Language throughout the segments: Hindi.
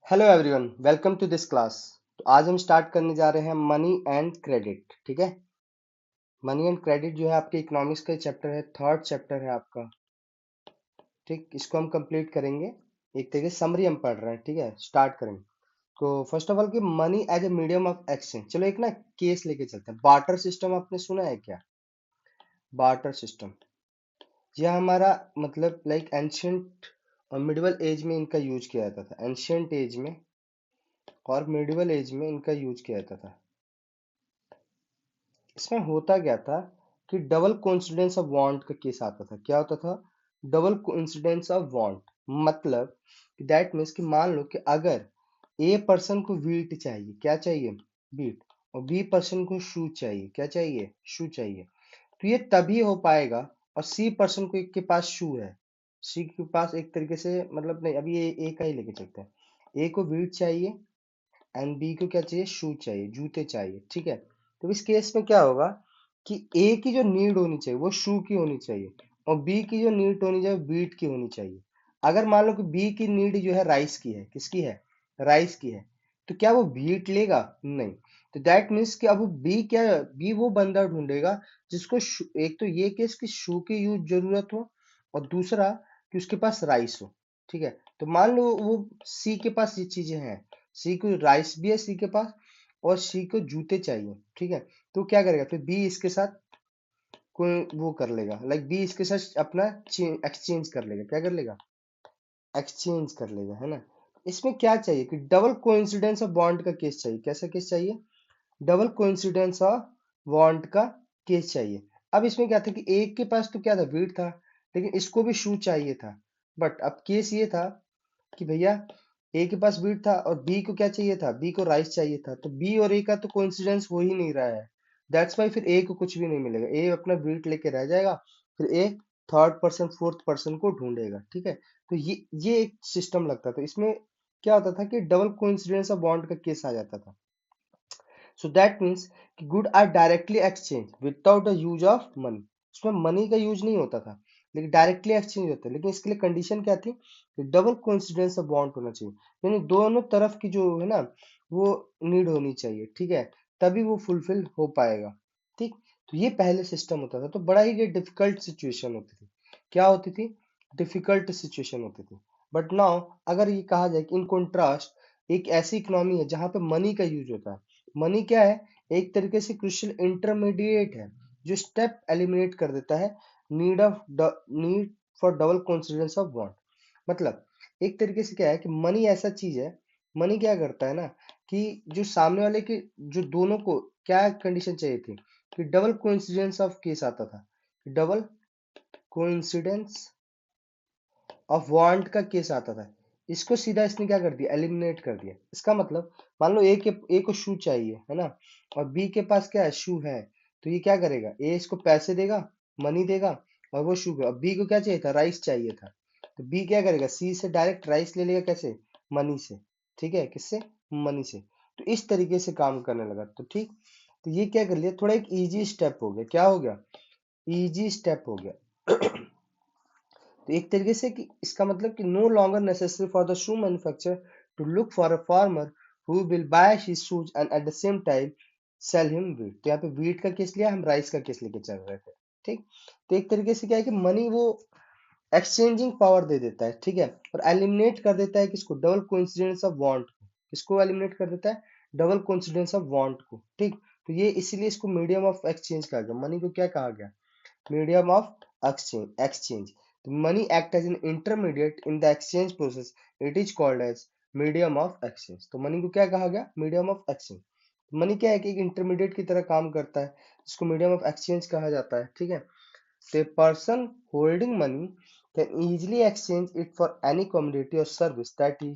Hello everyone, welcome to this class. तो आज हम स्टार्ट करने जा रहे हैं मनी एंड क्रेडिट। ठीक है, मनी एंड क्रेडिट जो है आपके इकोनॉमिक्स का चैप्टर है, थर्ड चैप्टर है आपका। ठीक, इसको हम कंप्लीट करेंगे। एक तरीके से समरी हम पढ़ रहे हैं। ठीक है, स्टार्ट करेंगे। तो फर्स्ट ऑफ ऑल कि money as a medium of exchange. चलो एक ना केस लेके चलते हैं। बार्टर सिस्टम आपने सुना है क्या? बार्टर सिस्टम यह हमारा मतलब लाइक एंशियंट और मिडिवल एज में इनका यूज किया जाता था। एंशियंट एज में और मिडिवल एज में इनका यूज किया जाता था। इसमें होता क्या था कि डबल कोइंसिडेंस ऑफ वांट का केस आता था। क्या होता था? Double coincidence of want. मतलब दैट मीन्स कि मान लो कि अगर ए पर्सन को वीट चाहिए, क्या चाहिए? वीट। और बी पर्सन को शू चाहिए, क्या चाहिए? शू चाहिए। तो ये तभी हो पाएगा। और सी पर्सन को एक के पास शू है, सी के पास एक तरीके से मतलब नहीं, अभी ये ए का ही लेके चलते हैं। ए को वीट चाहिए एंड बी को क्या चाहिए? शू चाहिए, जूते चाहिए। ठीक है, तो इस केस में क्या होगा कि ए की जो नीड होनी चाहिए वो शू की होनी चाहिए, और बी की जो नीड होनी चाहिए बीट की होनी चाहिए। अगर मान लो कि बी की नीड जो है राइस की है, किसकी है? राइस की है। तो क्या वो बीट लेगा? नहीं। तो दैट मीन्स कि अब वो बी क्या, बी वो बंदा ढूंढेगा जिसको एक तो ये केस कि शू की यूज जरूरत हो, और दूसरा कि उसके पास राइस हो। ठीक है, तो मान लो वो सी के पास ये चीजें हैं। सी को राइस भी है सी के पास, और सी को जूते चाहिए। ठीक है, तो क्या करेगा फिर? बी इसके साथ कोई वो कर लेगा, लाइक बी इसके साथ अपना एक्सचेंज कर लेगा। क्या कर लेगा? एक्सचेंज कर लेगा, है ना। इसमें क्या चाहिए कि डबल कोइंसिडेंस ऑफ बॉन्ड का केस चाहिए। कैसा केस चाहिए? डबल कोइंसिडेंस ऑफ बॉन्ड का केस चाहिए। अब इसमें क्या था कि एक के पास तो क्या था? वीट था, लेकिन इसको भी शू चाहिए था। बट अब केस ये था कि भैया ए के पास बीट था और बी को क्या चाहिए था? बी को राइस चाहिए था। तो बी और ए का तो कोइंसिडेंस हो ही नहीं रहा है। दैट्स वाई फिर ए को कुछ भी नहीं मिलेगा, ए अपना बीट लेके रह जाएगा। फिर ए थर्ड पर्सन फोर्थ पर्सन को ढूंढेगा। ठीक है, तो ये एक सिस्टम लगता था। इसमें क्या होता था कि डबल कोइंसिडेंस ऑफ बॉन्ड का केस आ जाता था। सो दैट मीन्स कि good are directly exchange without the use of money. उसमें मनी का यूज नहीं होता था, लेकिन डायरेक्टली एक्सचेंज होता है। लेकिन इसके लिए कंडीशन क्या थी कि डबल कोइंसिडेंस ऑफ बॉन्ड होना चाहिए, यानी दोनों तरफ की जो है ना वो नीड होनी चाहिए। ठीक है, तभी वो फुलफिल हो पाएगा। ठीक, तो ये पहले सिस्टम होता था। तो बड़ा ही ये डिफिकल्ट सिचुएशन होती थी। क्या होती थी? डिफिकल्ट सिचुएशन होती थी। बट नाउ अगर ये कहा जाए कि इन कॉन्ट्रास्ट एक ऐसी इकोनॉमी है जहां पे मनी का यूज होता है। मनी क्या है? एक तरीके से क्रुशियल इंटरमीडिएट है, जो स्टेप एलिमिनेट कर देता है need for double coincidence of want. मतलब एक तरीके से क्या है कि मनी ऐसा चीज है, मनी क्या करता है ना कि जो सामने वाले के, जो दोनों को क्या कंडीशन चाहिए थी कि डबल कोइंसिडेंस ऑफ केस आता था, डबल कोइंसिडेंस ऑफ वांट का केस आता था। इसको सीधा इसने क्या कर दिया? एलिमिनेट कर दिया। इसका मतलब मान लो ए को शू चाहिए, है ना, और बी के पास क्या है? शू है। तो ये क्या करेगा? ए इसको पैसे देगा, मनी देगा, और वो शू का। बी को क्या चाहिए था? राइस चाहिए था। तो बी क्या करेगा? सी से डायरेक्ट राइस ले लेगा। कैसे? मनी से। ठीक है, किससे? मनी से। तो इस तरीके से काम करने लगा। तो ठीक, तो ये क्या कर लिया? थोड़ा एक इजी स्टेप हो गया। क्या हो गया? इजी स्टेप हो गया। तो एक तरीके से कि इसका मतलब कि no longer necessary for the shoe manufacturer to look for a farmer who will buy his shoes and at the same time sell him wheat. तो यहाँ पे व्हीट का केस लिया, हम राइस का केस लेके चल रहे थे। ठीक, तो एक तरीके से क्या है कि मनी वो एक्सचेंजिंग पावर दे देता है। ठीक है, और एलिमिनेट कर देता है किसको? डबल कोइंसिडेंस ऑफ वांट को। किसको एलिमिनेट कर देता है? डबल कोइंसिडेंस ऑफ वांट को। ठीक, तो ये इसीलिए इसको मीडियम ऑफ एक्सचेंज कहा गया। मनी को क्या कहा गया? Medium of exchange. The money act as an intermediate in the exchange process. It is called as medium of exchange. तो मनी को क्या कहा गया? Medium of exchange. मनी क्या है कि एक इंटरमीडिएट की तरह काम करता है, जिसको मीडियम ऑफ एक्सचेंज कहा जाता है। ठीक है, तो person holding money can easily exchange it for any commodity और सर्विस दैट ही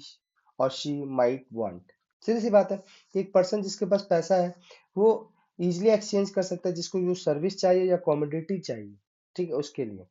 और शी माइट वांट। सीधी सी बात है कि एक पर्सन जिसके पास पैसा है वो इजीली एक्सचेंज कर सकता है जिसको जो सर्विस चाहिए या कमोडिटी चाहिए। ठीक है, उसके लिए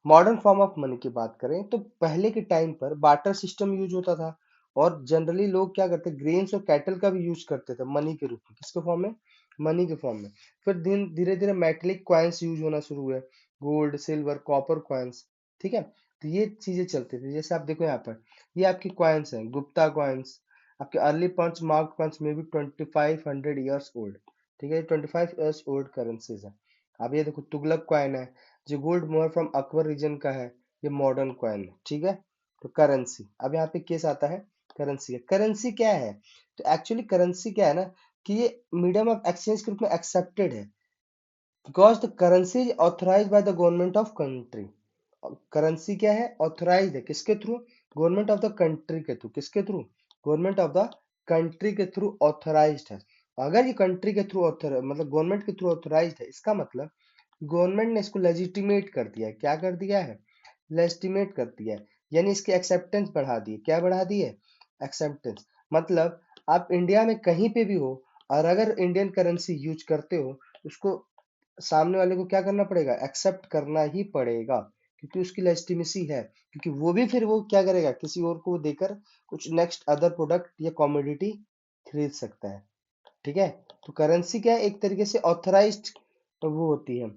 मॉडर्न फॉर्म ऑफ मनी की बात करें तो पहले के टाइम पर बार्टर सिस्टम यूज होता था, और जनरली लोग क्या करते? ग्रेन्स और कैटल का भी यूज करते थे मनी के रूप में। किसके फॉर्म में? मनी के फॉर्म में। फिर धीरे धीरे मेटेलिक कॉइन्स यूज होना शुरू हुए, गोल्ड सिल्वर कॉपर कॉइन्स। ठीक है, तो ये चीजें चलती थी। जैसे आप देखो यहाँ पर, ये आपकी कॉइन्स हैं, गुप्ता कॉइन्स। आपके अर्ली पंच मार्क कॉइन्स में भी 2500 ईयर्स ओल्ड। ठीक है, 25 ईयर्स ओल्ड करेंसीज है। अब ये देखो तुगलक कॉइन है, जो गोल्ड मोहर फ्रॉम अकबर रीजन का है, ये मॉडर्न कॉइन है। ठीक है, तो करेंसी, अब यहाँ पे केस आता है करेंसी है। करेंसी क्या है? तो एक्चुअली करेंसी क्या है ना, कि ये मीडियम ऑफ एक्सचेंज के रूप में एक्सेप्टेड है, because the currency is authorised by the government of country. Currency क्या है? ऑथराइज्ड है, किसके through? Government of the country के थ्रू। किसके through? Government of the country के थ्रू ऑथराइज्ड है। अगर ये कंट्री के थ्रू ऑथर मतलब गवर्नमेंट के थ्रू ऑथराइज्ड है, इसका मतलब गवर्नमेंट ने इसको लेजिटिमेट कर दिया है। क्या कर दिया है? लेजिटिमेट कर दिया है, यानी इसकी एक्सेप्टेंस बढ़ा दी है। क्या बढ़ा दी है? एक्सेप्टेंस। मतलब आप इंडिया में कहीं पे भी हो और अगर इंडियन करेंसी यूज करते हो, उसको सामने वाले को क्या करना पड़ेगा? एक्सेप्ट करना ही पड़ेगा, क्योंकि उसकी लेजिटिमेसी है। क्योंकि वो भी फिर वो क्या करेगा? किसी और को देकर कुछ नेक्स्ट अदर प्रोडक्ट या कमोडिटी खरीद सकता है। ठीक है, तो करेंसी क्या है? एक तरीके से ऑथराइज्ड वो होती है,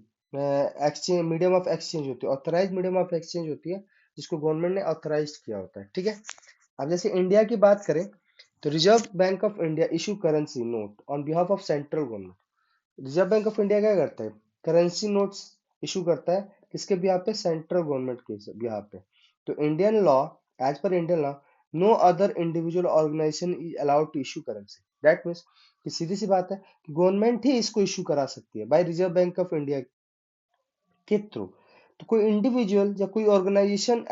एक्सचेंज, मीडियम ऑफ एक्सचेंज होती है, ऑथराइज्ड मीडियम ऑफ एक्सचेंज होती है, जिसको गवर्नमेंट ने ऑथराइज किया होता है। ठीक है, अब जैसे इंडिया की बात करें, तो reserve Bank of India issue currency note on behalf of central government. Reserve Bank of India क्या करता है? करेंसी नोट्स इशू करता है, किसके बिहाफ पे? सेंट्रल गवर्नमेंट के बिहाफ पे। तो Indian law, as per Indian law, no other individual organisation is allowed to issue currency. That means कि सीधी सी बात है कि गवर्नमेंट ही इसको इशू करा सकती है by Reserve Bank of India के थ्रू। तो कोई इंडिविजुअल या कोई ऑर्गेनाइजेशन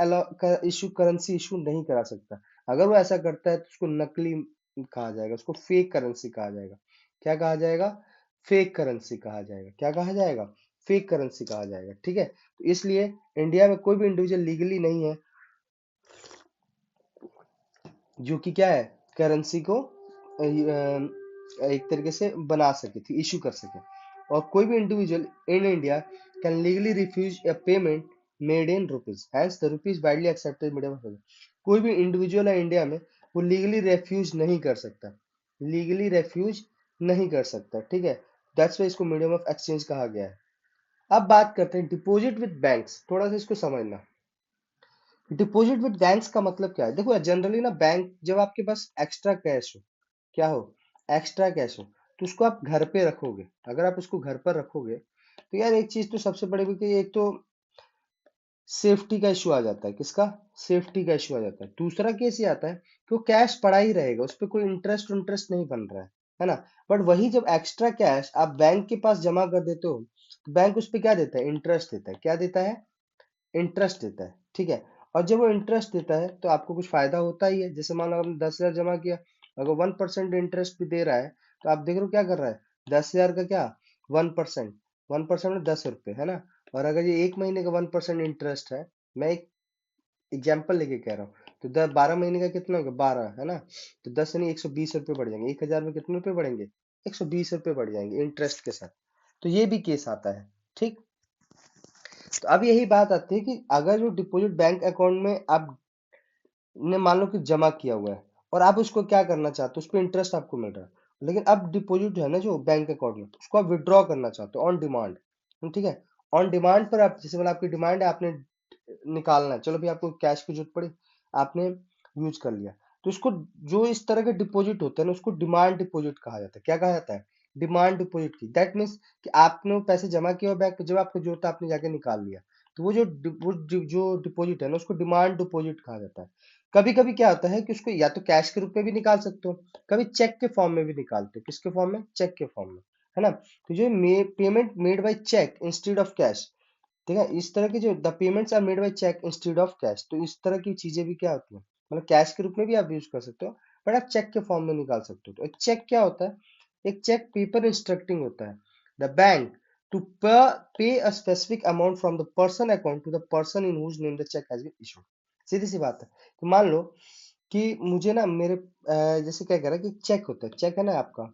इशू करेंसी इशू नहीं करा सकता। अगर वो ऐसा करता है तो उसको नकली कहा जाएगा, उसको फेक करेंसी कहा जाएगा। क्या कहा जाएगा? फेक करेंसी कहा जाएगा। क्या कहा जाएगा? फेक करेंसी कहा जाएगा। ठीक है, तो इसलिए इंडिया में कोई भी इंडिविजुअल लीगली नहीं है जो कि क्या है? करेंसी को एक तरीके से बना सके थी, इशू कर सके। और कोई भी individual in India can legally refuse a payment made in rupees, hence the rupees widely accepted medium of payment. कोई भी इंडिविजुअल है इंडिया में, वो लीगली रेफ्यूज नहीं कर सकता, लीगली रेफ्यूज नहीं कर सकता। ठीक है, दैट्स वाई इसको मीडियम ऑफ एक्सचेंज कहा गया है। अब बात करते हैं डिपॉजिट विद बैंक्स, थोड़ा सा इसको समझना। डिपॉजिट विद बैंक्स का मतलब क्या है? देखो जनरली ना, बैंक जब आपके पास एक्स्ट्रा कैश हो, क्या हो? एक्स्ट्रा कैश हो, तो उसको आप घर पे रखोगे। अगर आप उसको घर पर रखोगे, तो यार एक चीज तो सबसे बड़ी कि एक तो सेफ्टी का इशू आ जाता है। किसका? सेफ्टी का इशू आ जाता है। दूसरा केस ये आता है कि वो कैश पड़ा ही रहेगा, उस पर कोई इंटरेस्ट इंटरेस्ट नहीं बन रहा है ना। बट वही जब एक्स्ट्रा कैश आप बैंक के पास जमा कर देते हो, तो बैंक उस पर क्या देता है? इंटरेस्ट देता है। क्या देता है? इंटरेस्ट देता है। ठीक है, और जब वो इंटरेस्ट देता है तो आपको कुछ फायदा होता ही है। जैसे मान लो आपने 10,000 जमा किया, अगर 1% इंटरेस्ट भी दे रहा है, तो आप देख रहे हो क्या कर रहा है? 10,000 का क्या? 1%। 1% में 10 रुपए है ना। और अगर ये एक महीने का 1% इंटरेस्ट है, मैं एक एग्जाम्पल लेके कह रहा हूँ, तो 12 महीने का कितना होगा? 12 है ना। तो 10 यानी 120 रुपये बढ़ जाएंगे। 1,000 में कितने रुपए बढ़ेंगे? 120 रुपये बढ़ जाएंगे इंटरेस्ट के साथ। तो ये भी केस आता है। ठीक, तो अब यही बात आती है कि अगर जो डिपॉजिट बैंक अकाउंट में आप ने मान लो कि जमा किया हुआ है, और आप उसको क्या करना चाहते हो? उस पर इंटरेस्ट आपको मिल रहा है, लेकिन अब डिपॉजिट है ना जो बैंक अकाउंट में, उसको आप विड्रॉ करना चाहते हो ऑन डिमांड। ठीक है, ऑन डिमांड पर आप, जैसे मतलब आपकी डिमांड है, आपने निकालना है, चलो भाई आपको कैश की जरूरत पड़ी, आपने यूज कर लिया, तो उसको, जो इस तरह के डिपॉजिट होते हैं ना, उसको डिमांड डिपॉजिट कहा जाता है। क्या कहा जाता है? डिमांड डिपॉजिट की। दैट मीन्स कि आपने वो पैसे जमा किए और बैंक पे, जब आपको जरूरत है आपने जाके निकाल लिया, तो वो जो डिपॉजिट है ना, उसको डिमांड डिपॉजिट कहा जाता है। कभी कभी क्या होता है कि उसको या तो कैश के रूप में भी निकाल सकते हो, कभी चेक के फॉर्म में भी निकालते हो। किसके फॉर्म में? चेक के फॉर्म में, है ना। तो जो payment made by cheque instead of cash, ठीक है, इस तरह की जो the payments are made by cheque instead of cash, तो इस तरह की चीजें भी क्या होती है, मतलब कैश के रूप में भी आप यूज कर सकते हो, बट आप चेक के फॉर्म में निकाल सकते हो। तो एक चेक क्या होता है? एक चेक पेपर इंस्ट्रक्टिंग होता है the bank to pay a specific amount from the person account to the person in whose name the cheque has been issued. सीधी सी बात है। तो मान लो कि मुझे ना मेरे जैसे क्या कह रहा है कि चेक होता है, चेक है ना आपका,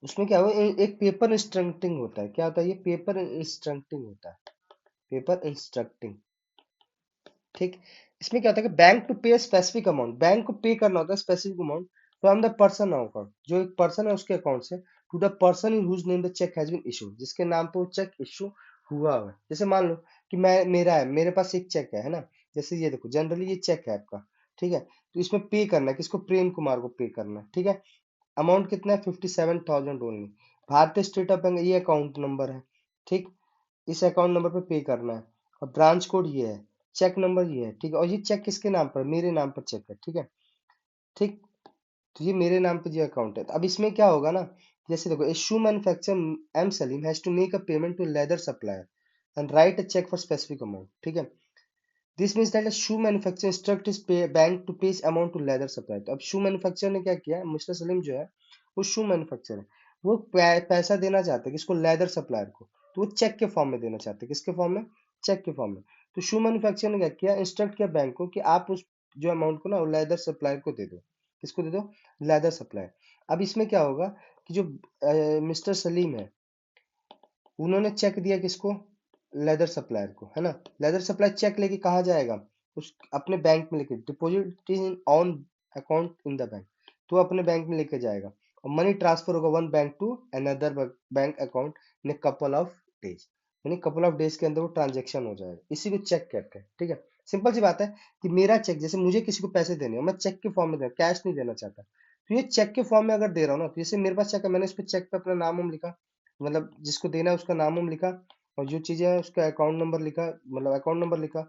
उसमें क्या हुआ, एक पेपर इंस्ट्रक्टिंग होता है। क्या होता है? ये पेपर इंस्ट्रक्टिंग होता है, पेपर इंस्ट्रक्टिंग। ठीक, इसमें क्या होता है कि bank to pay specific amount, bank को पे करना होता है specific amount from the person account, जो एक पर्सन है उसके अकाउंट से, to the person in whose name the cheque has been issued, जिसके नाम पे वो चेक इशू हुआ है। जैसे मान लो कि मैं मेरा है, मेरे पास एक चेक है ना, जैसे ये देखो जनरली ये चेक है आपका, ठीक है, तो इसमें पे करना है किसको, प्रेम कुमार को पे करना है, ठीक है। अमाउंट कितना है, 57,000 ओनली। भारतीय स्टेट ऑफ बैंक, ये अकाउंट नंबर है, ठीक, इस अकाउंट नंबर पे पे करना है, और ब्रांच कोड ये है, चेक नंबर ये है, ठीक है, और ये चेक किसके नाम पर, मेरे नाम पर चेक है, ठीक है, ठीक। तो ये मेरे नाम पे जो अकाउंट है, तो अब इसमें क्या होगा ना, जैसे देखो, a shoe manufacturer M Salim has to make a payment to leather supplier and write a cheque for specific amount, ठीक है। This means that shoe manufacturer instruct his bank to pay amount to leather supplier. तो अब शू मैन्युफैक्चरर ने क्या किया, मिस्टर सलीम जो है वो शू मैन्युफैक्चरर है, वो पैसा देना चाहते हैं किसको, लेदर सप्लायर को, तो वो चेक के फॉर्म में देना चाहते हैं, किसके फॉर्म में, चेक के फॉर्म में। तो शू मैन्युफैक्चरर ने क्या किया, इंस्ट्रक्ट किया बैंक को कि आप उस जो अमाउंट को ना लेदर सप्लायर को दे दो, किसको दे दो, लेदर सप्लायर। अब इसमें क्या होगा कि जो मिस्टर सलीम है, उन्होंने चेक दिया किसको, लेदर सप्लायर को, है ना। लेदर सप्लायर चेक लेके कहाँ जाएगा, उस अपने बैंक में लेके, deposit in own account in the bank, तो अपने बैंक में लेके जाएगा, और मनी ट्रांसफर होगा one bank to another bank account in couple of days, यानी कपल ऑफ डेज के अंदर वो ट्रांजेक्शन हो जाएगा, इसी को चेक कहते हैं, ठीक है। सिंपल सी बात है कि मेरा चेक, जैसे मुझे किसी को पैसे देने हो, मैं चेक के फॉर्म में दे, कैश नहीं देना चाहता, तो ये चेक के फॉर्म में अगर दे रहा हूँ ना, तो जैसे मेरे पास चेक है, मैंने उस पर चेक पे अपना नाम वाम लिखा, मतलब जिसको देना है उसका नाम वाम लिखा, और जो चीजें है उसका अकाउंट नंबर लिखा, मतलब अकाउंट नंबर लिखा,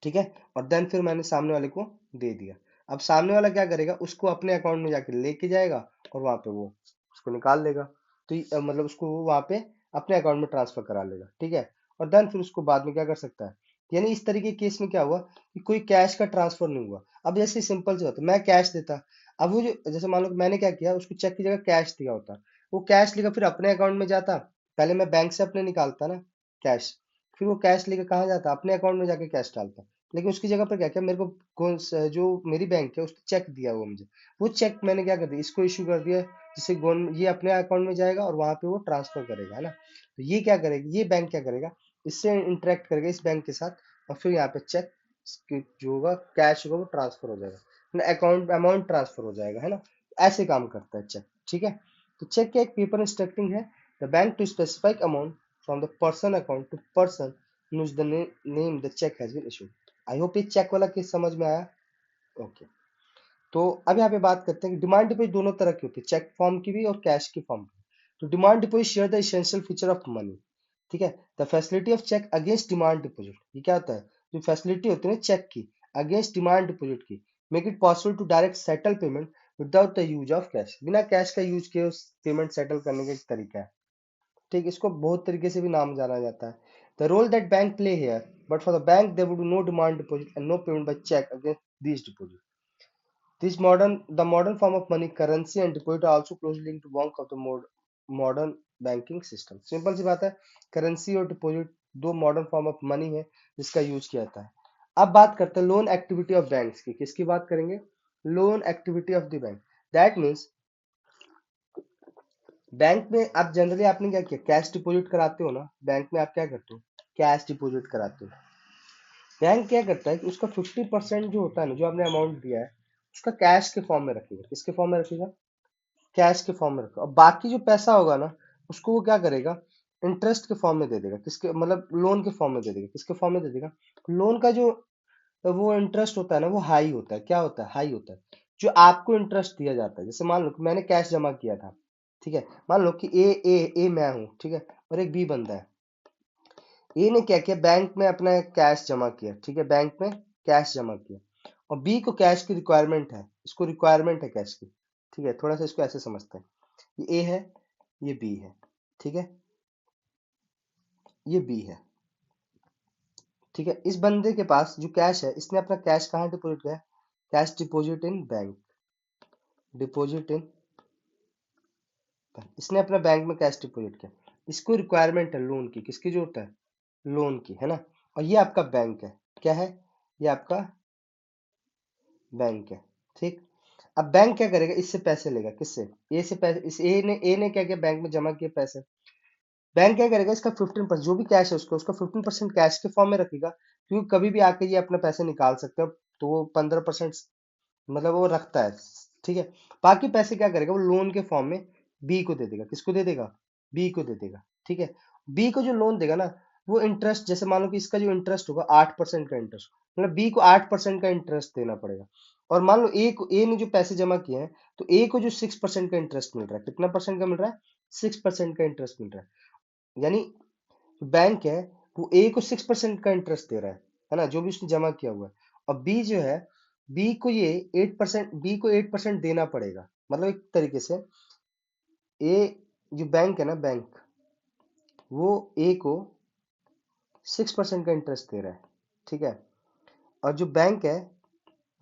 ठीक है, और देन फिर मैंने सामने वाले को दे दिया। अब सामने वाला क्या करेगा, उसको अपने अकाउंट में जाके लेके जाएगा, और वहां पे वो उसको निकाल लेगा, तो मतलब उसको वो वहां पे अपने अकाउंट में ट्रांसफर करा लेगा, ठीक है, और देन फिर उसको बाद में क्या कर सकता है, यानी इस तरीके के केस में क्या हुआ कि कोई कैश का ट्रांसफर नहीं हुआ। अब जैसे सिंपल से होता, मैं कैश देता, अब वो जो जैसे मान लो कि मैंने क्या किया, उसको चेक की जगह कैश दिया होता, वो कैश लेकर फिर अपने अकाउंट में जाता, पहले मैं बैंक से अपने निकालता ना कैश, फिर वो कैश लेके कहाँ जाता, अपने अकाउंट में जाके कैश डालता, लेकिन उसकी जगह पर क्या किया, मेरे को जो मेरी बैंक है उसने चेक दिया हुआ मुझे, वो चेक मैंने क्या कर दिया, इसको इशू कर दिया, जिससे ये अपने अकाउंट में जाएगा और वहां पे वो ट्रांसफर करेगा, है ना। तो ये क्या करेगा, ये बैंक क्या करेगा, इससे इंटरेक्ट करेगा इस बैंक के साथ, और फिर यहाँ पे चेक जो होगा, कैश होगा, वो ट्रांसफर हो जाएगा, अकाउंट अमाउंट ट्रांसफर हो जाएगा, है ना। ऐसे काम करता है चेक, ठीक है। तो चेक क्या एक पेपर इंस्ट्रक्टिंग है the bank to specific amount from the person account to person use the name the check has been issued। I hope ये चेक वाला केस समझ में आया। ओके, तो अब यहाँ पे बात करते हैं कि डिमांड डिपॉजिट दोनों तरह की होती है, चेक फॉर्म की भी और कैश की फॉर्म की। तो demand deposit share the essential feature of money, ठीक है, the facility of cheque against demand deposit. ये क्या होता है, जो फैसिलिटी होती है ना चेक की अगेंस्ट डिमांड डिपॉजिट की, make it possible to direct settle payment without the use of cash, बिना कैश का यूज किए उस पेमेंट सेटल करने का एक तरीका है, ठीक, इसको बहुत तरीके से भी नाम जाना जाता है। The role that bank play here, but for the bank there would be no demand deposit and no payment by cheque against these deposit। The modern form of money, currency and deposit are also closely linked to one of the modern banking system। Simple सी बात है, करेंसी और डिपॉजिट दो मॉडर्न फॉर्म ऑफ मनी है जिसका यूज किया जाता है। अब बात करते हैं लोन एक्टिविटी ऑफ बैंक्स की, किसकी बात करेंगे, loan activity of the bank. That means bank में आप जनरली आपने क्या किया, कैश डिपॉजिट कराते हो ना, बैंक में आप क्या करते हो, कैश डिपॉजिट कराते हो। बैंक क्या करता है कि उसका 50% जो होता है ना, जो आपने अमाउंट दिया है, उसका कैश के फॉर्म में रखेगा, किसके फॉर्म में रखेगा, कैश के फॉर्म में रखेगा, और बाकी जो पैसा होगा ना, उसको वो क्या करेगा, इंटरेस्ट के फॉर्म में दे देगा, किसके मतलब लोन के फॉर्म में दे देगा, किसके फॉर्म में दे देगा, लोन का जो वो इंटरेस्ट होता है ना, वो हाई होता है, क्या होता है, हाई होता है, जो आपको इंटरेस्ट दिया जाता है। जैसे मान लो कि मैंने कैश जमा किया था, ठीक है, मान लो कि ए मैं हूं, ठीक है, और एक बी बंदा है। ए ने क्या किया, बैंक में अपना कैश जमा किया, ठीक है, बैंक में कैश जमा किया, और बी को कैश की रिक्वायरमेंट है, इसको रिक्वायरमेंट है कैश की, ठीक है, थोड़ा सा इसको ऐसे समझते हैं, ये ए है, ये बी है, ठीक है, ये बी है, ठीक है। इस बंदे के पास जो कैश है, इसने अपना कैश कहाँ डिपॉजिट किया, cash deposit in bank, deposit in, इसने अपना बैंक में कैश डिपॉजिट किया, इसको रिक्वायरमेंट है लोन की, किसकी जरूरत है, लोन की, है ना। और ये आपका बैंक है, क्या है, ये आपका बैंक है, ठीक। अब बैंक क्या करेगा, इससे पैसे लेगा, किससे, ए से पैसे, इस ए ने क्या किया, बैंक में जमा किए पैसे, बैंक क्या करेगा, इसका 15% जो भी कैश है उसको, उसका 15% कैश के फॉर्म में रखेगा, क्योंकि कभी भी आके ये अपने पैसे निकाल सकते हो, तो वो 15% मतलब वो रखता है, ठीक है। बाकी पैसे क्या करेगा, वो लोन के फॉर्म में बी को दे देगा, किसको दे देगा, बी को दे देगा, ठीक है। बी को जो लोन देगा ना, वो इंटरेस्ट, जैसे मान लो कि इसका जो इंटरेस्ट होगा 8% का इंटरेस्ट, मतलब बी को 8% का इंटरेस्ट देना पड़ेगा। और मान लो ए ने जो पैसे जमा किए हैं, तो ए को जो 6% का इंटरेस्ट मिल रहा है, कितना परसेंट का मिल रहा है? 6% का इंटरेस्ट मिल रहा है। यानी बैंक है वो ए को 6% का इंटरेस्ट दे रहा है ना, जो भी उसने जमा किया हुआ है। और बी जो है, बी को ये 8%, बी को 8% देना पड़ेगा। मतलब एक तरीके से ए, जो बैंक है ना, बैंक वो ए को 6% का इंटरेस्ट दे रहा है, ठीक है। और जो बैंक है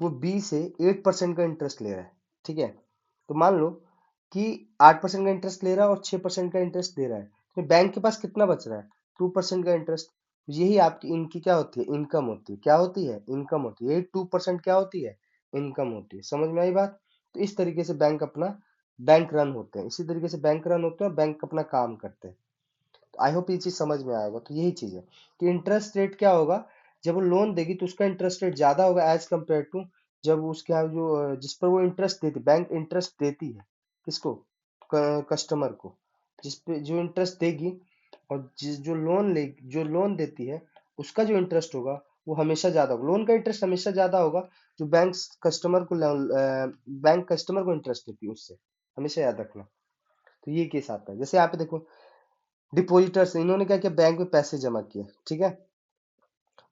वो बी से 8% का इंटरेस्ट ले रहा है, ठीक है। तो मान लो कि 8% का इंटरेस्ट ले रहा है और 6% का इंटरेस्ट दे रहा है, तो बैंक के पास कितना बच रहा है? 2% का इंटरेस्ट। यही आपकी इनकी क्या होती है? इनकम होती है। क्या होती है? इनकम होती है। यही 2% क्या होती है? इनकम होती है। समझ में आई बात? तो इस तरीके से बैंक रन होते हैं, इसी तरीके से बैंक रन होते हैं और बैंक अपना काम करते हैं। तो आई होप ये चीज समझ में आएगा। तो यही चीज है कि इंटरेस्ट रेट क्या होगा, जब वो लोन देगी तो उसका इंटरेस्ट रेट ज्यादा होगा एज कम्पेयर टू जब उसके यहाँ जो जिस पर वो इंटरेस्ट देती, बैंक इंटरेस्ट देती है किसको? कस्टमर को। जिस पे जो इंटरेस्ट देगी और जिस जो लोन देती है उसका जो इंटरेस्ट होगा वो हमेशा ज्यादा होगा। लोन का इंटरेस्ट हमेशा ज्यादा होगा जो बैंक कस्टमर को इंटरेस्ट देती है उससे। हमेशा याद रखना। तो ये केस आता है। जैसे यहाँ पे देखो, डिपोजिटर्स, इन्होंने क्या किया? बैंक में पैसे जमा किए, ठीक है।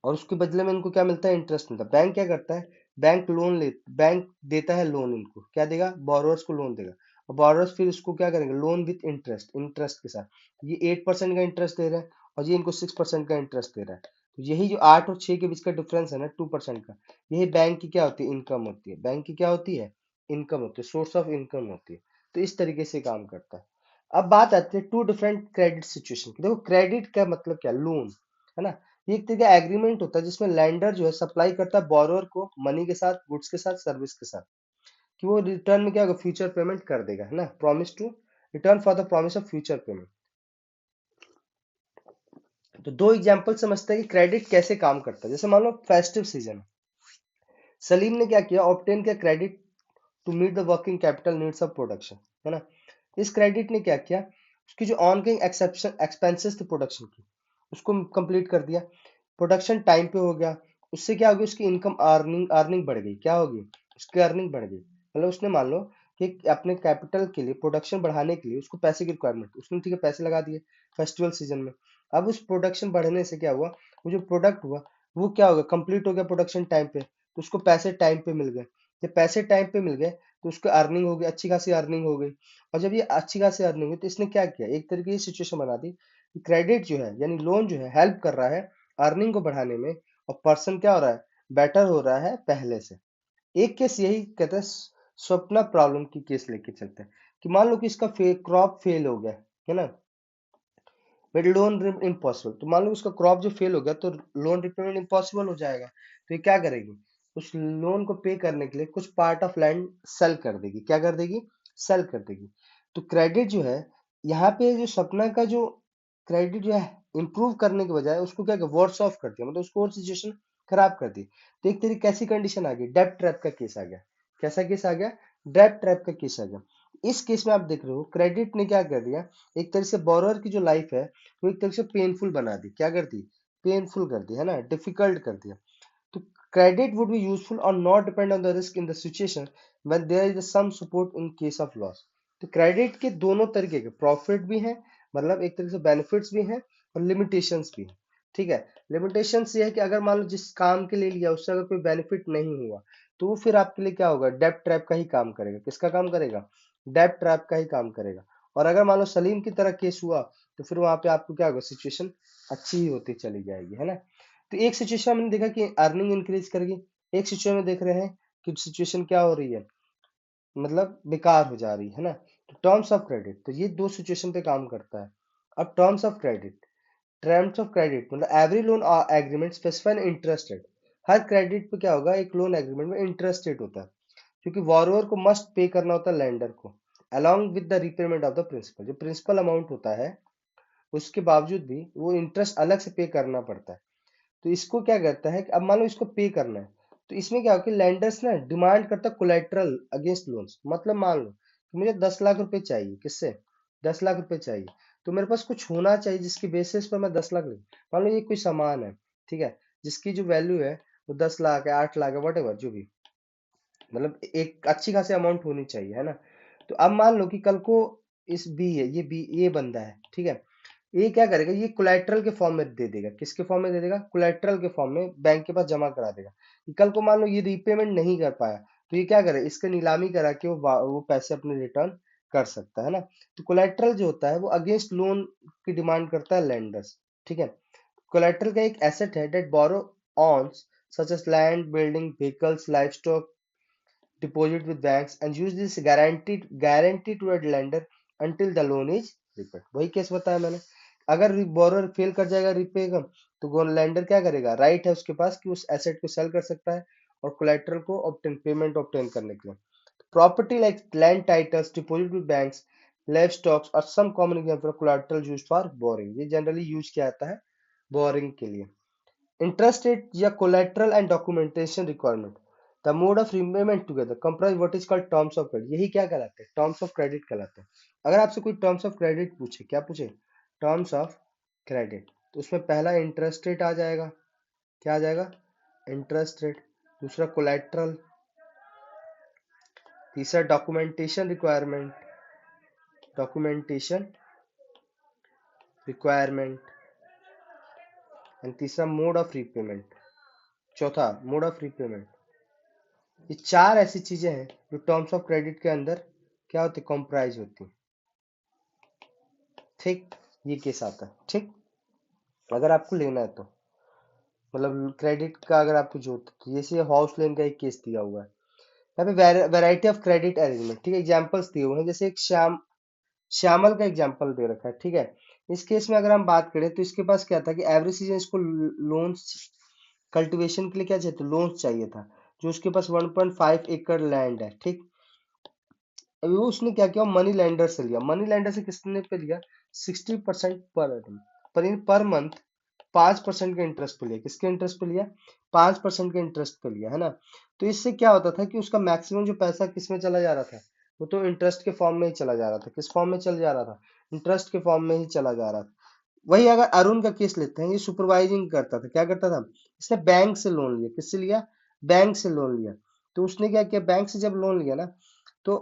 और उसके बदले में इनको क्या मिलता है? इंटरेस्ट मिलता है। बैंक क्या करता है? बैंक देता है लोन, इनको क्या देगा? बोरोवर्स को लोन देगा। और बोरोवर्स फिर उसको क्या करेंगे? लोन विथ इंटरेस्ट के साथ। ये 8% का इंटरेस्ट दे रहा है और ये इनको 6% का इंटरेस्ट दे रहा है। तो यही जो 8 और 6 के बीच का डिफरेंस है ना, 2% का, यही बैंक की क्या होती है? इनकम होती है। बैंक की क्या होती है? इनकम होती है, सोर्स ऑफ इनकम होती है। तो इस तरीके से काम करता है। अब बात आती है टू डिफरेंट क्रेडिट सिचुएशन की। देखो, क्रेडिट का मतलब क्या? लोन, है ना। ये एक तरह का एग्रीमेंट होता है जिसमें लैंडर जो है सप्लाई करता है बोरोअर को मनी के साथ, गुड्स के साथ, सर्विस के साथ, कि वो रिटर्न में क्या होगा? फ्यूचर पेमेंट कर देगा, है ना। Promise to return for the promise of future payment. तो दो एग्जांपल समझते हैं कि क्रेडिट कैसे काम करता है। जैसे मान लो फेस्टिव सीजन, सलीम ने क्या किया? ऑब्टेन किया credit to meet the working capital needs of production, है ना। इस क्रेडिट ने क्या किया? उसकी जो ऑनगोइंग एक्सपेंसेस थे प्रोडक्शन की, उसको कंप्लीट कर दिया। प्रोडक्शन टाइम पे हो गया। उससे क्या होगी? उसकी इनकम, अर्निंग अर्निंग बढ़ गई। क्या होगी? उसकी अर्निंग बढ़ गई। मतलब उसने मान लो कि अपने कैपिटल के लिए, प्रोडक्शन बढ़ाने के लिए उसको पैसे की रिक्वायरमेंट, उसने ठीक है पैसे लगा दिए फेस्टिवल सीजन में। अब उस प्रोडक्शन बढ़ने से क्या हुआ? वो जो प्रोडक्ट हुआ वो क्या होगा? कंप्लीट हो गया प्रोडक्शन टाइम पे, तो उसको पैसे टाइम पे मिल गए। जब पैसे टाइम पे मिल गए तो उसको अर्निंग हो गई, अच्छी खासी अर्निंग हो गई। और जब ये अच्छी खासी अर्निंग हुई तो इसने क्या किया? एक तरीके की सिचुएशन बना दी कि क्रेडिट जो है यानी लोन जो है हेल्प कर रहा है अर्निंग को बढ़ाने में, और पर्सन क्या हो रहा है? बेटर हो रहा है पहले से। एक केस यही कहते हैं, स्वप्ना प्रॉब्लम की केस लेके चलते हैं कि मान लो कि इसका क्रॉप फेल हो गया, है ना, बट लोन इम्पॉसिबल। तो मान लो उसका क्रॉप जो फेल हो गया तो लोन रिपेमेंट इम्पॉसिबल हो जाएगा। तो ये क्या करेगी? उस लोन को पे करने के लिए कुछ पार्ट ऑफ लैंड सेल कर देगी। क्या कर देगी? सेल कर देगी। तो क्रेडिट जो है, यहाँ पे जो सपना का जो क्रेडिट जो है इंप्रूव करने के बजाय उसको क्या वर्स ऑफ कर दिया, मतलब उसको और सिचुएशन खराब कर दी। तो एक तरीके कैसी कंडीशन आ गई? डेब्ट ट्रैप का केस आ गया। कैसा केस आ गया? डेब्ट ट्रैप का केस आ गया। इस केस में आप देख रहे हो क्रेडिट ने क्या कर दिया? एक तरह से बोरोअर की जो लाइफ है वो एक तरह से पेनफुल बना दी। क्या कर दी? पेनफुल कर दी, है ना, डिफिकल्ट कर दिया। तो क्रेडिट वुड बी यूजफुल और not depend on the risk in the situation when there is some support in case of loss. तो क्रेडिट के दोनों तरीके के प्रॉफिट भी हैं, मतलब एक तरह से बेनिफिट्स भी हैं, और लिमिटेशंस भी हैं। ठीक है। लिमिटेशंस ये है कि अगर मान लो जिस काम के लिए लिया उससे अगर कोई बेनिफिट नहीं हुआ तो वो फिर आपके लिए क्या होगा? डेब्ट ट्रैप का ही काम करेगा। किसका काम करेगा? डेब्ट ट्रैप का ही काम करेगा। और अगर मान लो सलीम की तरह केस हुआ तो फिर वहां पे आपको क्या होगा? सिचुएशन अच्छी ही होती चली जाएगी, है ना। तो एक सिचुएशन हमने देखा कि अर्निंग इंक्रीज करेगी, एक सिचुएशन में देख रहे हैं कि सिचुएशन क्या हो रही है? मतलब बेकार हो जा रही है ना। तो टर्म्स ऑफ क्रेडिट, तो ये दो सिचुएशन पे काम करता है। अब टर्म्स ऑफ क्रेडिट मतलब every loan agreement specify interest rate. हर क्रेडिट पे क्या होगा? एक लोन एग्रीमेंट में इंटरेस्ट रेट होता है, क्योंकि बोरोवर को मस्ट पे करना होता है लेंडर को, along with the repayment of the principal. जो प्रिंसिपल अमाउंट होता है उसके बावजूद भी वो इंटरेस्ट अलग से पे करना पड़ता है। तो इसको क्या करता है कि अब मान लो इसको पे करना है, तो इसमें क्या होगा कि लैंडर्स ना डिमांड करता है कोलेट्रल अगेंस्ट लोन्स। मतलब मान लो कि मुझे 10 लाख रुपए चाहिए, किससे? 10 लाख रुपए चाहिए। तो मेरे पास कुछ होना चाहिए जिसकी बेसिस पर मैं 10 लाख लूँ। मान लो ये कोई सामान है, ठीक है, जिसकी जो वैल्यू है वो 10 लाख है, 8 लाख है, वट एवर जो भी, मतलब एक अच्छी खासी अमाउंट होनी चाहिए, है ना। तो अब मान लो कि कल को इस बी है, ये बी, ये बंदा है, ठीक है, ये क्या करेगा, ये कोलेट्रल के फॉर्म में दे देगा। किसके फॉर्म में दे देगा? कोलेट्रल के फॉर्म में बैंक के पास जमा करा देगा। कि कल को मान लो ये रीपेमेंट नहीं कर पाया, तो ये क्या करे, इसका नीलामी करा के वो पैसे अपने रिटर्न कर सकता है ना। तो कोलेट्रल जो होता है वो अगेंस्ट लोन की डिमांड करता है लेंडर्स, ठीक है। कोलेट्रल का एक एसेट है that borrower owns such as land, building, vehicles, livestock, deposit with banks and use this guarantee to a lender until the loan is repaid। वही केस बताया मैंने। अगर बोरोर फेल कर जाएगा रिपे का, तो लेंडर क्या करेगा, राइट है उसके पास कि उस एसेट को सेल कर सकता है और कोलेट्रल को ऑब्टेन पेमेंट ऑब्टेन करने के लिए। Property like land titles, deposit with banks, live stocks और some common example collateral used for borrowing. ये जनरली यूज किया जाता है बोरिंग के लिए। इंटरेस्ट रेट या collateral and documentation requirement, the mode of repayment together comprise what is called terms of credit. यही क्या कहलाते हैं? टर्म्स ऑफ क्रेडिट कहलाते हैं। अगर आपसे कोई टर्म्स ऑफ क्रेडिट पूछे, क्या पूछे? टर्म्स ऑफ क्रेडिट, तो उसमें पहला इंटरेस्ट रेट आ जाएगा। क्या आ जाएगा? Interest rate. दूसरा कोलेट्रल। तीसरा documentation requirement, documentation requirement. And तीसरा मोड ऑफ रीपेमेंट। चौथा मोड ऑफ रीपेमेंट। ये चार ऐसी चीजें हैं जो टर्म्स ऑफ क्रेडिट के अंदर क्या होती, कॉम्प्राइज होती। ठीक, ये केस आता है। ठीक, अगर आपको लेना है तो, मतलब क्रेडिट का अगर आपको जो, तो जैसे हाउस लोन का एक केस दिया हुआ है यहाँ पे, वैरायटी ऑफ क्रेडिट अरेंजमेंट, ठीक है, एग्जांपल्स दिए हुए हैं। जैसे एक श्यामल का एग्जांपल दे रखा है, ठीक है। इस केस में अगर हम बात करें तो इसके पास क्या था कि एवरी सीजन इसको लोन्स, कल्टीवेशन के लिए क्या चाहिए था, लोन्स चाहिए था। जो उसके पास 1.5 एकड़ लैंड है, ठीक। अभी वो उसने क्या किया, मनी लेंडर से लिया। मनी लेंडर से किसने पे लिया? 60% पर एनम, पर मंथ 5% के इंटरेस्ट पे लिया। किसके इंटरेस्ट पे लिया? 5% के इंटरेस्ट पे लिया, है ना। तो इससे क्या होता था कि उसका मैक्सिमम जो पैसा किस में चला जा रहा था, वो तो इंटरेस्ट के फॉर्म में ही चला जा रहा था। किस फॉर्म में चल जा रहा था? इंटरेस्ट के फॉर्म में ही चला जा रहा था। वही अगर अरुण का केस लेते हैं, ये सुपरवाइजिंग करता था। क्या करता था? इसने बैंक से लोन लिया। किससे लिया? बैंक से लोन लिया। तो उसने क्या किया, बैंक से जब लोन लिया ना, तो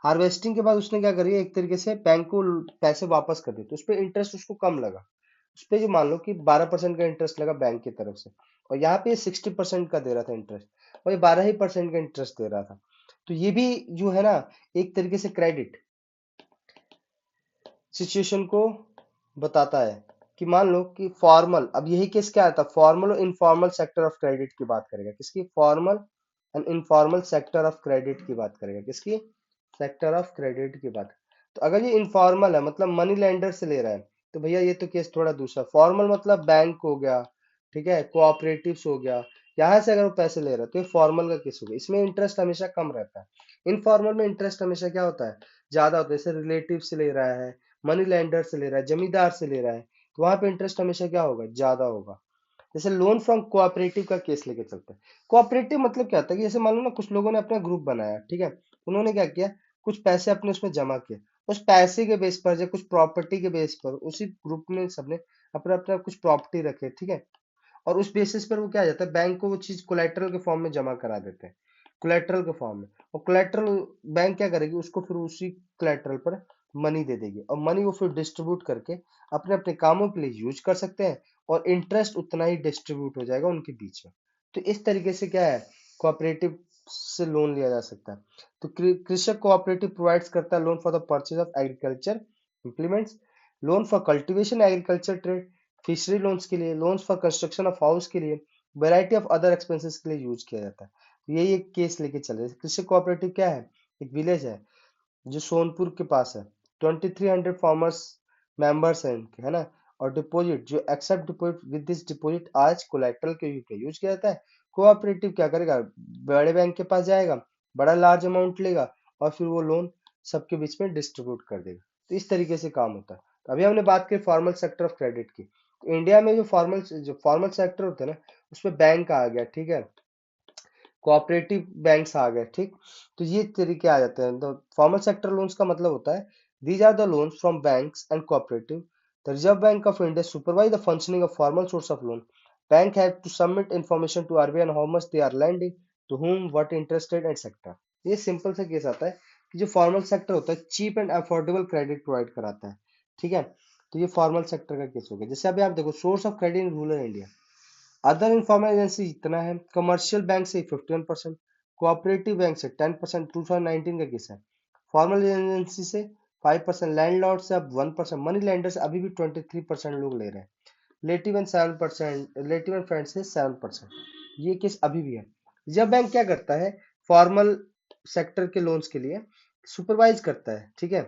हार्वेस्टिंग के बाद उसने क्या करी, एक तरीके से बैंक को पैसे वापस कर दिए। तो उस पर इंटरेस्ट उसको कम लगा। उस पे जो मान लो कि 12% का इंटरेस्ट लगा बैंक की तरफ से, और यहाँ पे 60% का दे रहा था इंटरेस्ट, और ये 12% का इंटरेस्ट दे रहा था। तो ये भी जो है ना, एक तरीके से क्रेडिट सिचुएशन को बताता है। कि मान लो कि फॉर्मल, अब यही केस क्या आता है, फॉर्मल और इनफॉर्मल सेक्टर ऑफ क्रेडिट की बात करेगा। किसकी? Formal and informal sector of credit की बात करेगा। किसकी? सेक्टर ऑफ क्रेडिट की बात। तो अगर ये इनफॉर्मल है, मतलब मनी लेंडर से ले रहा है, तो भैया ये तो केस थोड़ा दूसरा। फॉर्मल मतलब बैंक हो गया, ठीक है, कोऑपरेटिव्स हो गया, यहाँ से अगर वो पैसे ले रहा है तो ये फॉर्मल का केस हो गया। इसमें इंटरेस्ट हमेशा कम रहता है। इनफॉर्मल में इंटरेस्ट हमेशा क्या होता है, ज्यादा होता है। जैसे रिलेटिव से ले रहा है, मनी लेंडर से ले रहा है, जमींदार से ले रहा है, तो वहां पे इंटरेस्ट हमेशा क्या होगा, ज्यादा होगा। जैसे लोन फ्रॉम कोऑपरेटिव का केस लेके चलते हैं। कोऑपरेटिव मतलब क्या होता है कि जैसे मान लो ना, कुछ लोगों ने अपना ग्रुप बनाया, ठीक है, उन्होंने क्या किया, कुछ पैसे अपने उसमें जमा किए। उस पैसे के बेस पर या कुछ प्रॉपर्टी के बेस पर उसी ग्रुप में सबने अपना अपना कुछ प्रॉपर्टी रखे, ठीक है, और उस बेसिस पर वो क्या आ जाता है, बैंक को वो चीज कोलेट्रल के फॉर्म में जमा करा देते हैं, कोलेट्रल के फॉर्म में। और कोलेट्रल बैंक क्या करेगी, उसको फिर उसी कोलेट्रल पर मनी दे देगी, और मनी वो फिर डिस्ट्रीब्यूट करके अपने अपने कामों के लिए यूज कर सकते हैं, और इंटरेस्ट उतना ही डिस्ट्रीब्यूट हो जाएगा उनके बीच में। तो इस तरीके से क्या है, कोऑपरेटिव से लोन लिया जा सकता है। तो कृषक कोऑपरेटिव प्रोवाइड्स करता है loan for the purchase of agriculture implements, loan for cultivation agriculture trade, fishery loans के लिए, loans for construction of house के लिए, वैरायटी ऑफ अदर एक्सपेंसेस के लिए यूज किया जाता है। तो यही एक केस लेके चल रहे हैं। कृषि कोऑपरेटिव क्या है, एक विलेज है जो सोनपुर के पास है। 2300 फार्मर्स मेंबर्स हैं इनके, है ना। और डिपॉजिट जो accept deposit with this deposit as collateral के यूज यूज किया जाता है। कोऑपरेटिव क्या करेगा, बड़े बैंक के पास जाएगा, बड़ा लार्ज अमाउंट लेगा, और फिर वो लोन सबके बीच में डिस्ट्रीब्यूट कर देगा। तो इस तरीके से काम होता है। तो अभी हमने बात की फॉर्मल सेक्टर ऑफ क्रेडिट की। तो इंडिया में जो फॉर्मल सेक्टर होता है ना, उसमें बैंक आ गया, ठीक है, कोऑपरेटिव बैंक्स आ गए, ठीक। तो ये तरीके आ जाते हैं। तो फॉर्मल सेक्टर लोन्स का मतलब होता है These are the loans from banks and cooperative. The Reserve Bank of India supervise the functioning of formal source of loan. Bank have to submit information to RBI on how much they are lending, to whom, what interest rate, etc. ये सिंपल सा केस आता है कि जो फॉर्मल सेक्टर होता है cheap and affordable credit provide कराता है। ठीक है, तो ये फॉर्मल सेक्टर का केस हो गया। जैसे अभी आप देखो source of credit in rural India, other informal agency इतना है, कमर्शियल बैंक से 51%, कोऑपरेटिव बैंक से 10%, 2019 का केस है। फॉर्मल एजेंसी से 5%, लैंडलॉर्ड से अब 1%, मनी लेंडर से अभी भी 23% लोग ले रहे हैं, relative and 7%, relative and friend से 7%। ये केस अभी भी है। रिजर्व बैंक क्या करता है, फॉर्मल सेक्टर के लोन्स के लिए सुपरवाइज करता है। ठीक है,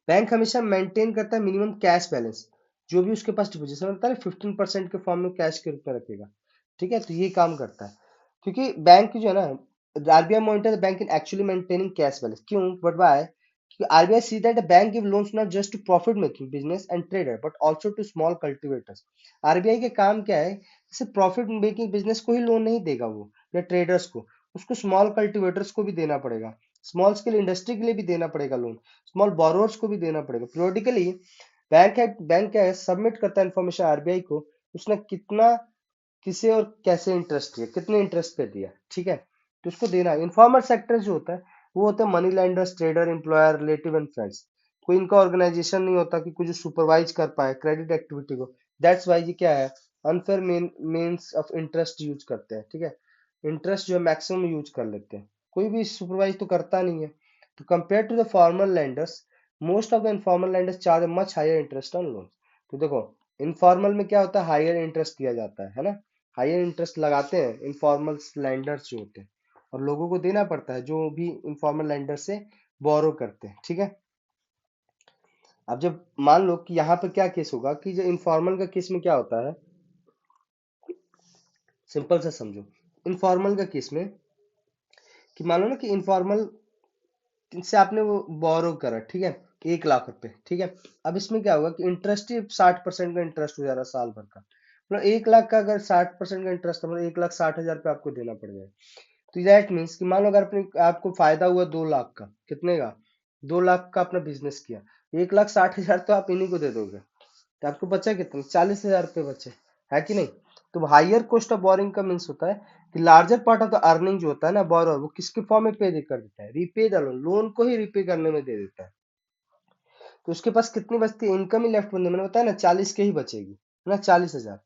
बैंक हमेशा मेंटेन करता है मिनिमम कैश बैलेंस, जो भी उसके पास डिपोजिट होता है 15% के फॉर्म में कैश के रूप में रखेगा। ठीक है, तो ये काम करता है, क्योंकि बैंक जो है ना, RBI monitor the bank in actually maintaining cash balance. क्यों, बट व्हाई? क्योंकि RBI see that the bank give loans not just to profit making business and trader but also to small cultivators. RBI के काम क्या है, जैसे प्रॉफिट मेकिंग बिजनेस को ही लोन नहीं देगा वो या ट्रेडर्स को, उसको स्मॉल कल्टिवेटर्स को भी देना पड़ेगा, स्मॉल स्केल इंडस्ट्री के लिए भी देना पड़ेगा लोन, स्मॉल बोरोवर्स को भी देना पड़ेगा periodically। बैंक क्या है, सबमिट करता है इन्फॉर्मेशन आरबीआई को, उसने कितना, किसे और कैसे इंटरेस्ट दिया, कितने इंटरेस्ट पे दिया। ठीक है, तो उसको देना। इनफॉर्मल सेक्टर जो होता है वो होता है money lenders, trader, employer, relative and friends. कोई इनका ऑर्गेनाइजेशन नहीं होता कि कुछ सुपरवाइज कर पाए क्रेडिट एक्टिविटी को। दैट्स वाई ये क्या है, unfair means of interest use करते हैं। ठीक है, इंटरेस्ट जो है मैक्सिमम यूज कर लेते हैं, कोई भी सुपरवाइज तो करता नहीं है। तो compare to the formal lenders, most of the informal lenders charge much higher interest on loan. तो देखो, इनफॉर्मल में क्या होता है, हायर इंटरेस्ट दिया जाता है ना, हायर इंटरेस्ट लगाते हैं इनफॉर्मल लैंडर्स जो होते हैं, और लोगों को देना पड़ता है जो भी इनफॉर्मल लैंडर से बोरो करते हैं। ठीक है, अब जब मान लो कि यहाँ पे क्या केस होगा कि जो इनफॉर्मल का केस में क्या होता है, सिंपल से समझो। इनफॉर्मल का केस में कि मान लो ना कि इनफॉर्मल से आपने वो बोरो करा, ठीक है, 1 लाख रुपए। ठीक है, अब इसमें क्या होगा कि इंटरेस्ट ही 60% का इंटरेस्ट हो जा रहा है साल भर का, मतलब 1 लाख का अगर 60% का इंटरेस्ट है, मतलब 1,60,000 रुपये आपको देना पड़ जाएगा। तो दैट मीन्स कि मान लो अगर अपने आपको फायदा हुआ 2 लाख का, कितने का, 2 लाख का अपना बिजनेस किया, 1,60,000 तो आप इन्हीं को दे दोगे, तो आपको बचा कितना, 40,000 रुपये बचे, है कि नहीं। तो हाइयर कॉस्ट ऑफ बोरिंग का मीन्स होता है कि larger part of the earning जो होता है ना बोरोअर, वो किसके फॉर्म में पे कर देता है, रीपे द लोन, लोन को ही रीपे करने में दे देता है। तो उसके पास कितनी बचती है, इनकम ही लेफ्ट बनने, मैंने बताया ना 40 के ही बचेगी, है ना, 40,000।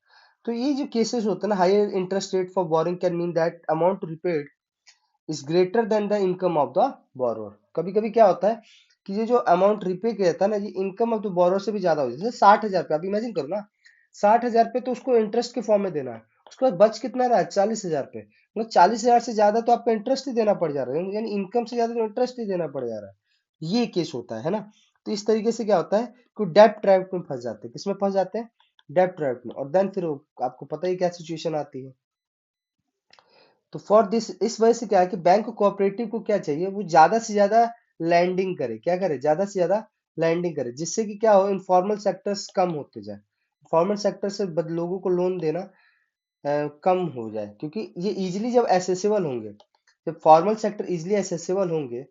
तो ये जो केसेस होते हैं ना, higher interest rate for borrowing can mean that amount repaid is greater than the income of the borrower. कभी कभी क्या होता है कि ये जो अमाउंट रिपे किया जाता है ना, ये इनकम ऑफ द बोरोअर से भी ज्यादा हो जाता है। जैसे 60,000 रुपये, आप इमेजिन करो ना, 60,000 रुपये तो उसको इंटरेस्ट के फॉर्म में देना है, उसके बाद बच कितना रहा है, 40,000 रुपये, मतलब 40,000 से ज्यादा तो आपका इंटरेस्ट ही देना पड़ जा रहा है, यानी इनकम से ज्यादा तो इंटरेस्ट ही देना पड़ जा रहा है। ये केस होता है ना। तो इस तरीके से क्या होता है कि डेब्ट ट्रैप में फंस जाते हैं, किसमें फंस जाते हैं, डेब्ट ट्रैप में, और देन फिर आपको पता ही क्या सिचुएशन आती है। तो फॉर दिस, इस वजह से क्या है कि बैंक को, कोऑपरेटिव को क्या चाहिए, वो ज्यादा से ज्यादा लैंडिंग करे, क्या करे, ज्यादा से ज्यादा लैंडिंग करे, जिससे कि क्या हो, इनफॉर्मल सेक्टर्स कम होते जाए, फॉर्मल सेक्टर से लोगों को लोन देना कम हो जाए, क्योंकि ये इजिली जब एसेसिबल होंगे, जब फॉर्मल सेक्टर इजिली एसेसिबल होंगे,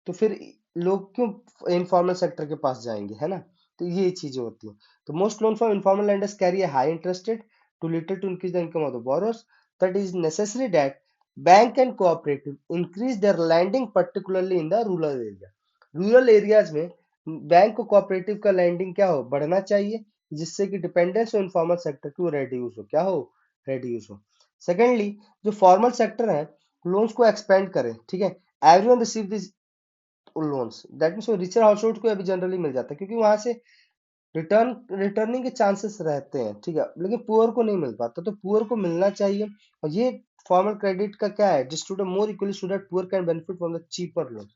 तो फिर लोग क्यों इनफॉर्मल सेक्टर के पास जाएंगे, है ना। तो ये चीजें होती हैं। तो most loan from informal lenders carry a high interest rate too little to increase the income of the borrowers. That is necessary that bank and cooperative increase their lending particularly in the rural area. Rural areas में बैंक को कोऑपरेटिव का लैंडिंग क्या हो, बढ़ना चाहिए, जिससे कि डिपेंडेंस हो इनफॉर्मल सेक्टर की वो रेड्यूस हो, क्या हो, रेड्यूस हो। सेकेंडली, जो फॉर्मल सेक्टर है लोन्स को एक्सपेंड करें। ठीक है, everyone receive this loans, that means richer household को अभी जनरली मिल जाता है, क्योंकि वहां से रिटर्निंग के चांसेस रहते हैं। ठीक है, लेकिन पुअर को नहीं मिल पाता, तो पुअर को मिलना चाहिए। और ये फॉर्मल क्रेडिट का क्या है, distribute more equally so that poor can benefit from the cheaper loan,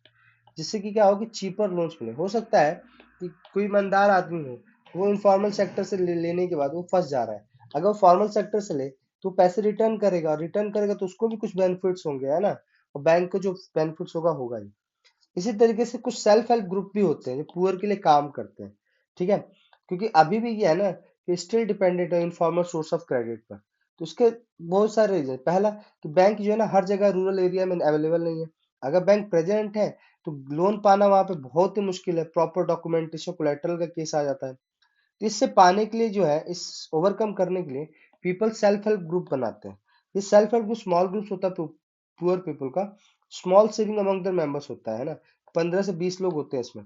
जिससे कि क्या हो कि चीपर लोन्स मिले। हो सकता है कि कोई ईमानदार आदमी हो, वो इनफॉर्मल सेक्टर से लेने के बाद वो फंस जा रहा है, अगर वो फॉर्मल सेक्टर से ले तो पैसे रिटर्न करेगा, और रिटर्न करेगा तो उसको भी कुछ बेनिफिट्स होंगे, है ना, और बैंक को जो बेनिफिट्स होगा होगा ही। इसी तरीके से कुछ सेल्फ हेल्प ग्रुप भी होते हैं जो पुअर के लिए काम करते हैं। ठीक है, क्योंकि अभी भी ये है ना कि स्टिल डिपेंडेंट है इनफॉर्मल सोर्स ऑफ क्रेडिट पर। तो उसके बहुत सारे रीजन, पहला कि बैंक जो है ना हर जगह रूरल एरिया में अवेलेबल नहीं है, अगर बैंक प्रेजेंट है तो लोन पाना वहां पे बहुत ही मुश्किल है, प्रॉपर डॉक्यूमेंटेशन कोलेटरल का केस आ जाता है। तो इससे पाने के लिए जो है, इस ओवरकम करने के लिए पीपल सेल्फ हेल्प ग्रुप बनाते हैं। ये self help group small groups होता है पुअर पीपल का, small saving among the members होता है ना, 15 से 20 लोग होते हैं इसमें।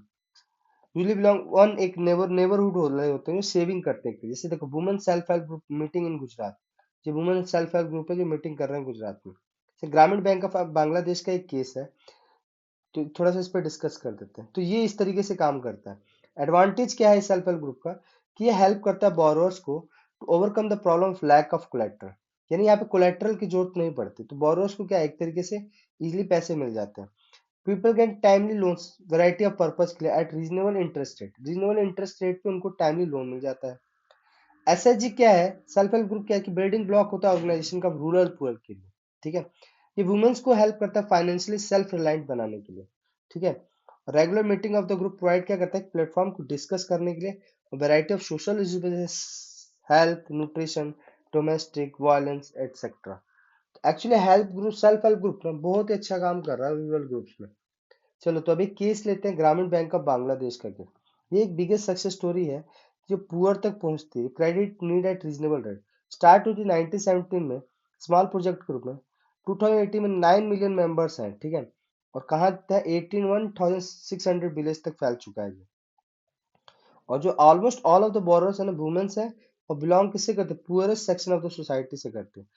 यूजली बिलोंग वन एक नेबरहुड हो रहे होते हैं जो सेविंग करते हैं। जैसे देखो women self help group meeting in Gujarat, ये वुमेन सेल्फ हेल्प ग्रुप है जो मीटिंग कर रहे हैं गुजरात में। जैसे ग्रामीण बैंक ऑफ बांग्लादेश का एक केस है, तो थोड़ा सा इस पर डिस्कस कर देते हैं। तो ये इस तरीके से काम करता है। एडवांटेज क्या है सेल्फ हेल्प ग्रुप का, कि ये हेल्प करता है बोरोअर्स को to overcome the problem of lack of collateral, यानी यहाँ पे कोलेट्रल की जरूरत नहीं पड़ती, तो बोरोअर्स को क्या एक तरीके से इजिली पैसे मिल जाते हैं। People get timely loans variety of purpose के लिए eight reasonable interest rate, reasonable interest rate पे उनको टाइमली लोन मिल जाता है। एसएचजी क्या है, सेल्फ हेल्प ग्रुप क्या है, कि बिल्डिंग ब्लॉक होता है ऑर्गेनाइजेशन का रूरल पुअर के लिए। ठीक है, ये वुमेन्स को हेल्प करता है फाइनेंशियली सेल्फ रिलायंट बनाने के लिए। ठीक है, regular meeting of the group provide क्या करता है, प्लेटफॉर्म को डिस्कस करने के लिए variety of social issues, health, nutrition, domestic violence etcetera. Actually help group self help group ना बहुत ही अच्छा काम कर रहा है रूरल ग्रुप्स में। चलो तो अभी केस लेते हैं ग्रामीण बैंक ऑफ बांग्लादेश का केस। ये एक बिगेस्ट सक्सेस स्टोरी है जो पुअर तक पहुंचती है, credit need eight reasonable rate. Start हुई थी 1917 में स्मॉल प्रोजेक्ट के रूप में, 2018 में 9 मिलियन मेंबर्स हैं। ठीक है, और कहाँ था 81,600 विलेज तक फैल चुका है ये। और जो almost all of the borrowers है ना वुमेन्स है, और बिलोंग किससे करते हैं, poorest section of the society से करते हैं।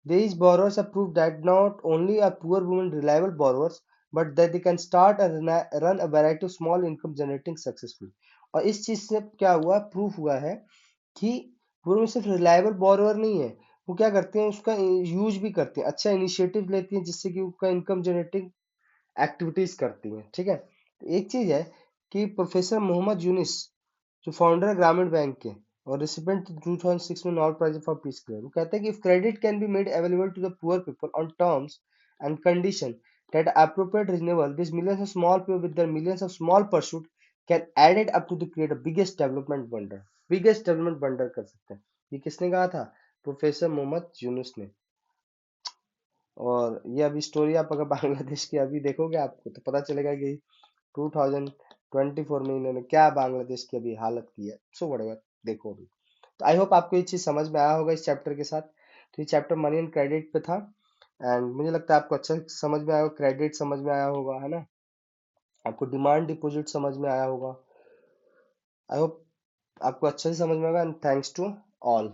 These borrowers have proved that not only are poor women reliable borrowers, but that they can start and run a variety of small income generating successfully। और इस चीज से क्या हुआ, प्रूफ हुआ है कि पूर्व में सिर्फ रिलायबल बोरोवर नहीं है, वो क्या करते हैं, उसका यूज भी करते हैं, अच्छा इनिशिएटिव लेती हैं जिससे कि उनका इनकम जनरेटिंग एक्टिविटीज करती हैं। ठीक है, तो एक चीज है कि प्रोफेसर मोहम्मद यूनिस जो फाउंडर है ग्रामीण बैंक के और रिसिपेंट 2006 में नोबेल प्राइज फॉर पीस के लिए, वो कहते हैं कि if credit can be made available to the poor people on terms and condition that are appropriate reasonable, these millions of small people with their millions of small pursuit can add it up to create a biggest development wonder। biggest development wonder कर सकते हैं। ये किसने कहा था, प्रोफेसर मोहम्मद यूनुस ने। और ये अभी स्टोरी आप अगर बांग्लादेश की अभी देखोगे आपको तो पता चलेगा कि 2024 में इन्होंने क्या बांग्लादेश की अभी हालत की है। सो व्हाटएवर, देखो अभी। तो आई होप आपको ये चीज समझ में आया होगा इस चैप्टर के साथ। तो ये चैप्टर मनी एंड क्रेडिट पे था, एंड मुझे लगता है आपको अच्छा समझ में आया होगा, क्रेडिट समझ में आया होगा, है ना, आपको डिमांड डिपॉजिट समझ में आया होगा। आई होप आपको अच्छे से समझ में आएगा, एंड थैंक्स टू ऑल।